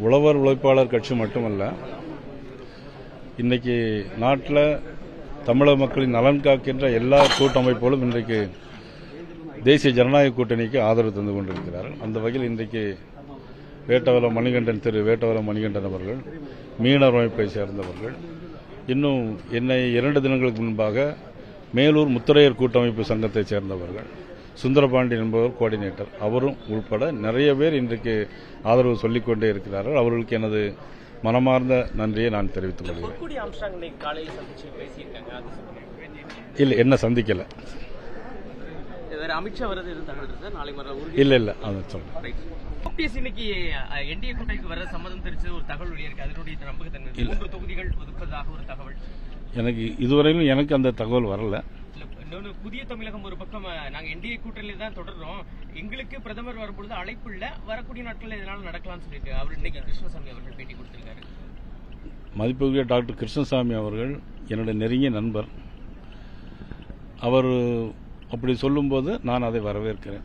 உழவர் உழைப்பாளர் கட்சி மட்டுமல்ல, இன்னைக்கு நாட்டில் தமிழக மக்களின் நலன் காக்கின்ற எல்லா கூட்டமைப்புகளும் இன்றைக்கு தேசிய ஜனநாயக கூட்டணிக்கு ஆதரவு தந்து கொண்டிருக்கிறார்கள். அந்த வகையில் இன்றைக்கு திரு வேட்டவலம் மணிகண்டன் அவர்கள், மீனவர் அமைப்பை சேர்ந்தவர்கள், இன்னும் என்னை 2 தினங்களுக்கு முன்பாக மேலூர் முத்திரையர் கூட்டமைப்பு சங்கத்தை சேர்ந்தவர்கள், சுந்தரபாண்டி என்பவர் கோஆர்டினேட்டர், அவரும் உள்பட நிறைய பேர் இன்றைக்கு ஆதரவு சொல்லிக் கொண்டே இருக்கிறார்கள். அவர்களுக்கு எனது மனமார்ந்த நன்றியை நான் தெரிவித்துக் கொள்கிறேன். இல்லை, என்ன சந்திக்கல. அமித்ஷா வரது இல்ல இல்ல அதை சொல்றேன். இன்னைக்கு என்டிஏ கூட்டணிக்கு வர சம்மதம் தெரிவிச்ச ஒரு தகவல் வெளியிருக்கு. அதனுடைய நம்பகத்தன்மை 3 தொகுதிகள் ஒதுக்குவதாக ஒரு தகவல். எனக்கு இதுவரையிலும் எனக்கு அந்த தகவல் வரல. புதிய தமிழகம் ஒரு பக்கம் நாங்க என்டிஏ கூட்டணியில தான் தொடர்றோம், எங்களுக்கு பிரதமர் வரும்பொழுது அழைப்பு இல்ல, வரக்கூடிய நாட்களில் இதனால நடக்கலாம்னு சொல்லிட்டு அவர் இன்னைக்கு கிருஷ்ணசாமி அவர்கள் பேட்டி கொடுத்திருக்காரு. மதிப்புக்குரிய டாக்டர் கிருஷ்ணசாமி அவர்கள் என்னுடைய நெருங்கிய நண்பர். அவர் அப்படி சொல்லும்போது நான் அதை வரவேற்கிறேன்.